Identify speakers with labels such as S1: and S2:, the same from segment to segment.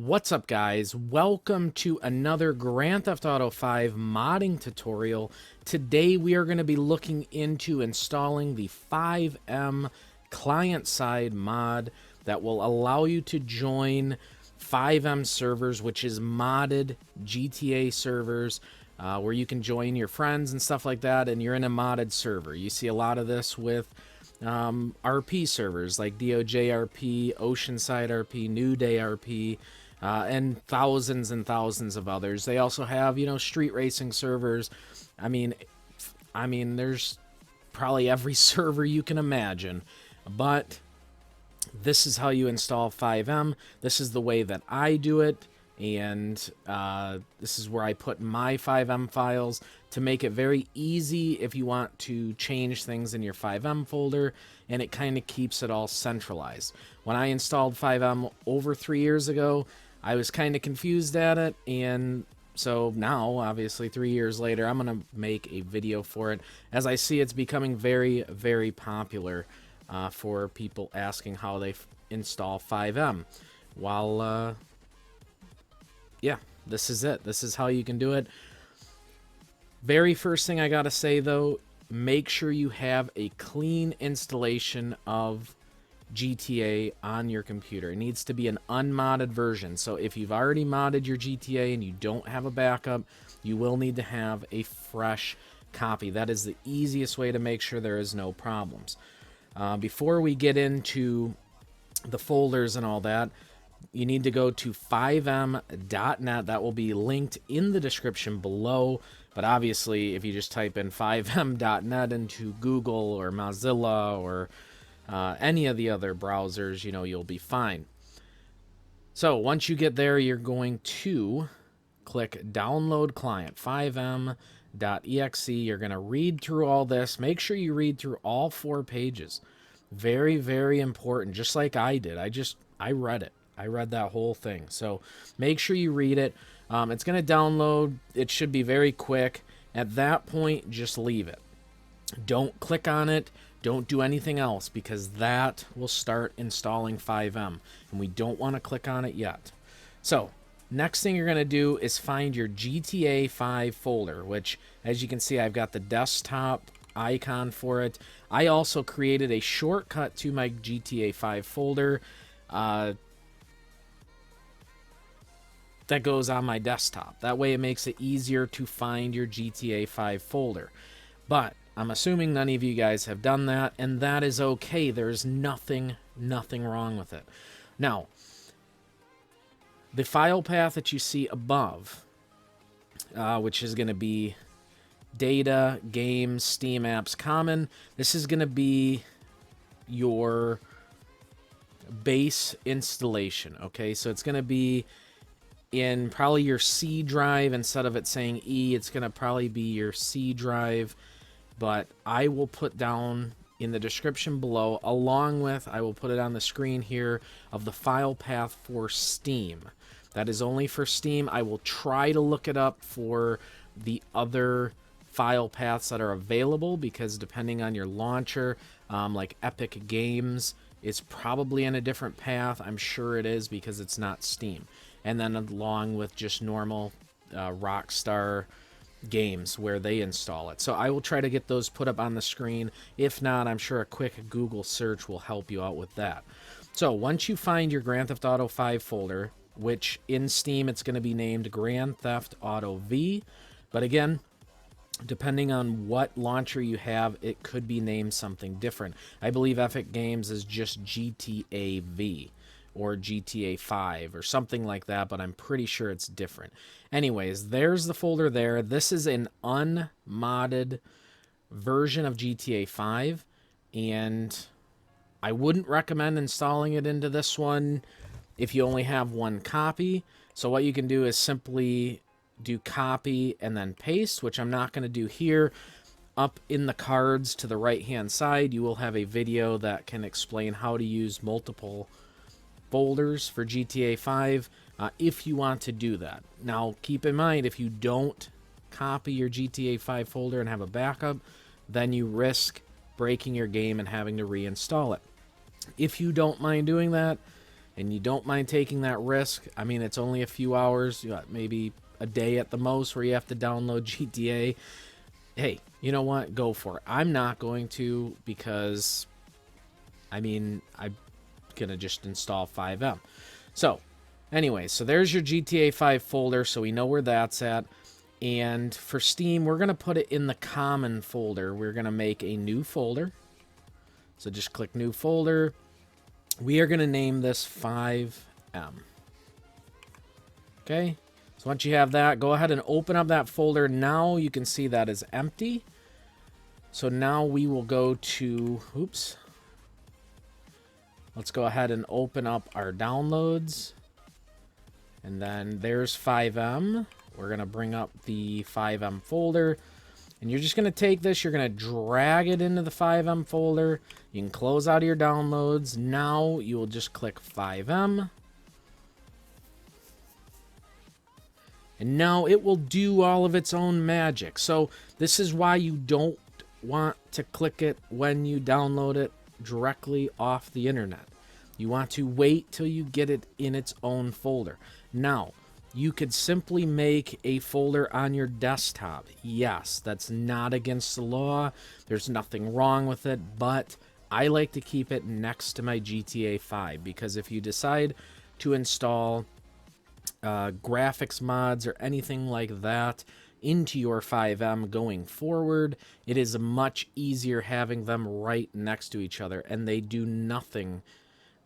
S1: What's up, guys? Welcome to another Grand Theft Auto 5 modding tutorial. Today we are going to be looking into installing the FiveM client-side mod that will allow you to join FiveM servers, which is modded GTA servers, where you can join your friends and stuff like that, and you're in a modded server. You see a lot of this with RP servers like DOJ RP, Oceanside RP, New Day RP, and thousands of others. They also have, street racing servers. I mean, there's probably every server you can imagine. But this is how you install FiveM. This is the way that I do it. And this is where I put my FiveM files to make it very easy if you want to change things in your FiveM folder, and it kind of keeps it all centralized. When I installed FiveM over 3 years ago, I was kind of confused at it, and so now, obviously 3 years later, I'm going to make a video for it, as I see it's becoming very, very popular for people asking how they install FiveM. While yeah, this is it. This is how you can do it. Very first thing I gotta say, though, make sure you have a clean installation of GTA on your computer. It needs to be an unmodded version. So if you've already modded your GTA and you don't have a backup, you will need to have a fresh copy. That is the easiest way to make sure there is no problems. Before we get into the folders and all that, you need to go to FiveM.net. That will be linked in the description below. But obviously, if you just type in FiveM.net into Google or Mozilla or any of the other browsers, you'll be fine. So once you get there, you're going to click Download Client, FiveM.exe. You're going to read through all this. Make sure you read through all 4 pages. Very, very important, just like I did. I read it. I read that whole thing. So make sure you read it. It's going to download. It should be very quick. At that point, just leave it. Don't click on it. Don't do anything else, because that will start installing FiveM, and we don't want to click on it yet. So next thing you're going to do is find your GTA 5 folder, which, as you can see, I've got the desktop icon for it. I also created a shortcut to my GTA 5 folder that goes on my desktop. That way it makes it easier to find your GTA 5 folder. But I'm assuming none of you guys have done that, and that is okay. There's nothing wrong with it. Now, the file path that you see above, which is going to be data, games, Steam apps, common, this is going to be your base installation, okay? So it's going to be in probably your C drive. Instead of it saying E, it's going to probably be your C drive, but I will put down in the description below, along with, I will put it on the screen here, of the file path for Steam. That is only for Steam. I will try to look it up for the other file paths that are available, because depending on your launcher, like Epic Games, it's probably in a different path. I'm sure it is, because it's not Steam. And then along with just normal Rockstar games where they install it. So I will try to get those put up on the screen. If not, I'm sure a quick Google search will help you out with that. So once you find your Grand Theft Auto 5 folder, which in Steam it's going to be named Grand Theft Auto V, but again, depending on what launcher you have, it could be named something different. I believe Epic Games is just GTAV or GTA 5 or something like that, but I'm pretty sure it's different. Anyways, there's the folder there. This is an unmodded version of GTA 5, and I wouldn't recommend installing it into this one if you only have one copy. So what you can do is simply do copy and then paste, which I'm not going to do here. Up in the cards to the right hand side, you will have a video that can explain how to use multiple folders for GTA 5 if you want to do that. Now keep in mind, if you don't copy your GTA 5 folder and have a backup, then you risk breaking your game and having to reinstall it. If you don't mind doing that, and you don't mind taking that risk, I mean, it's only a few hours, maybe a day at the most where you have to download GTA. Hey, you know what? Go for it. I'm not going to, because, I mean, I'm going to just install FiveM. So, anyway, so there's your GTA 5 folder, so we know where that's at. And for Steam, we're going to put it in the common folder. We're going to make a new folder. So just click new folder. We are going to name this FiveM. Okay. So once you have that, go ahead and open up that folder. Now you can see that is empty. So now we will go to, oops. Let's go ahead and open up our downloads. And then there's FiveM. We're going to bring up the FiveM folder. And you're just going to take this, you're going to drag it into the FiveM folder. You can close out of your downloads. Now you will just click FiveM. And now it will do all of its own magic. So this is why you don't want to click it when you download it directly off the internet. You want to wait till you get it in its own folder. Now, you could simply make a folder on your desktop. Yes, that's not against the law. There's nothing wrong with it, but I like to keep it next to my GTA 5 because if you decide to install graphics mods or anything like that into your FiveM going forward, it is much easier having them right next to each other, and they do nothing.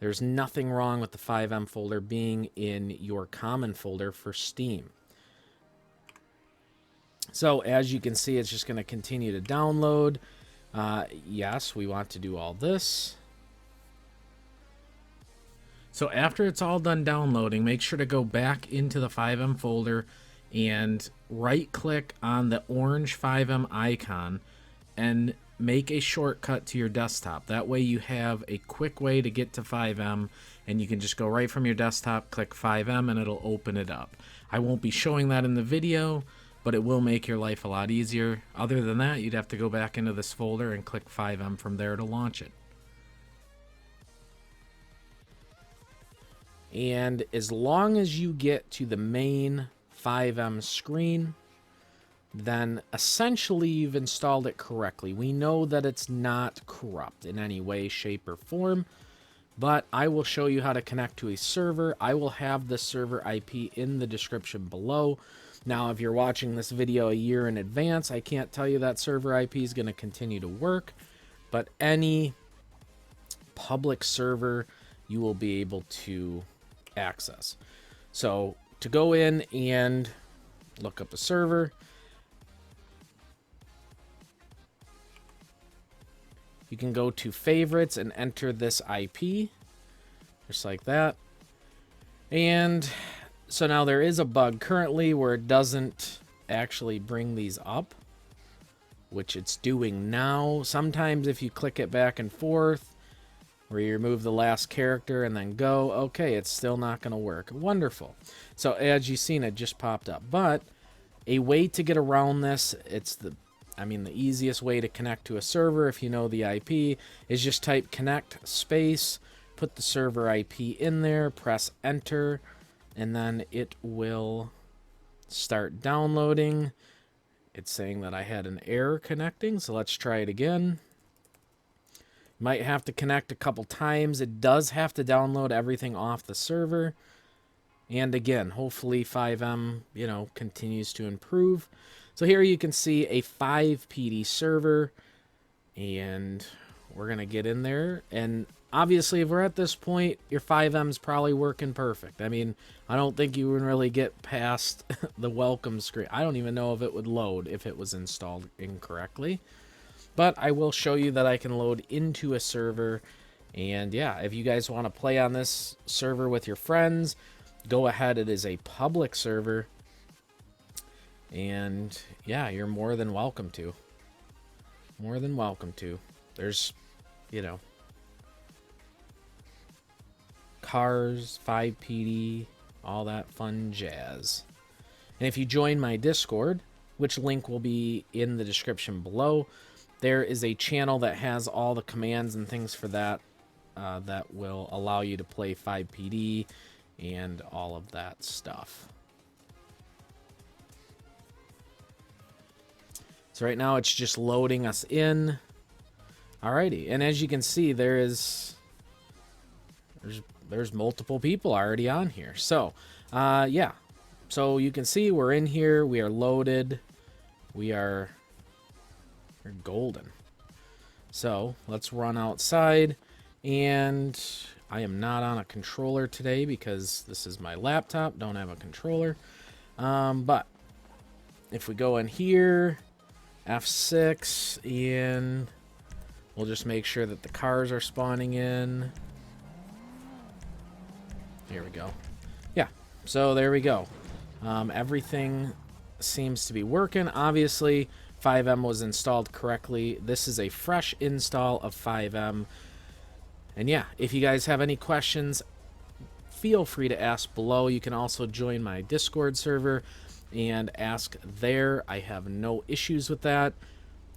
S1: There's nothing wrong with the FiveM folder being in your common folder for Steam. So as you can see, it's just going to continue to download. Yes, we want to do all this. So after it's all done downloading, make sure to go back into the FiveM folder and right-click on the orange FiveM icon and make a shortcut to your desktop. That way you have a quick way to get to FiveM, and you can just go right from your desktop, click FiveM, and it'll open it up. I won't be showing that in the video, but it will make your life a lot easier. Other than that, you'd have to go back into this folder and click FiveM from there to launch it. And as long as you get to the main FiveM screen, then essentially you've installed it correctly. We know that it's not corrupt in any way, shape, or form, but I will show you how to connect to a server. I will have the server IP in the description below. Now, if you're watching this video a year in advance, I can't tell you that server IP is going to continue to work, but any public server you will be able to access. So to go in and look up a server, you can go to favorites and enter this IP, just like that. And so now there is a bug currently where it doesn't actually bring these up, which it's doing now. Sometimes if you click it back and forth, where you remove the last character and then go, okay, it's still not going to work. Wonderful. So as you've seen, it just popped up. But a way to get around this, it's the easiest way to connect to a server, if you know the IP, is just type connect space, put the server IP in there, press enter, and then it will start downloading. It's saying that I had an error connecting, so let's try it again. Might have to connect a couple times. It does have to download everything off the server. And again, hopefully FiveM, continues to improve. So here you can see a FivePD server, and we're going to get in there. And obviously, if we're at this point, your FiveM's probably working perfect. I mean, I don't think you would really get past the welcome screen. I don't even know if it would load if it was installed incorrectly. But I will show you that I can load into a server. And yeah, if you guys want to play on this server with your friends, go ahead. It is a public server. And yeah, you're more than welcome to. More than welcome to. There's, cars, FivePD, all that fun jazz. And if you join my Discord, which link will be in the description below, there is a channel that has all the commands and things for that that will allow you to play FivePD and all of that stuff. So right now it's just loading us in. Alrighty, and as you can see, there's multiple people already on here. So, yeah. So you can see we're in here. We are loaded. We're golden. So let's run outside. And I am not on a controller today because this is my laptop. Don't have a controller. But if we go in here, F6, and we'll just make sure that the cars are spawning in. Here we go. Yeah, so there we go. Everything seems to be working. Obviously, FiveM was installed correctly. This is a fresh install of FiveM. And yeah, if you guys have any questions, feel free to ask below. You can also join my Discord server and ask there. I have no issues with that.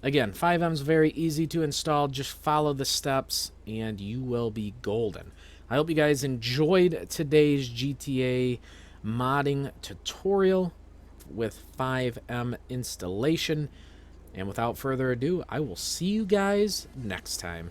S1: Again, FiveM is very easy to install. Just follow the steps and you will be golden. I hope you guys enjoyed today's GTA modding tutorial with FiveM installation. And without further ado, I will see you guys next time.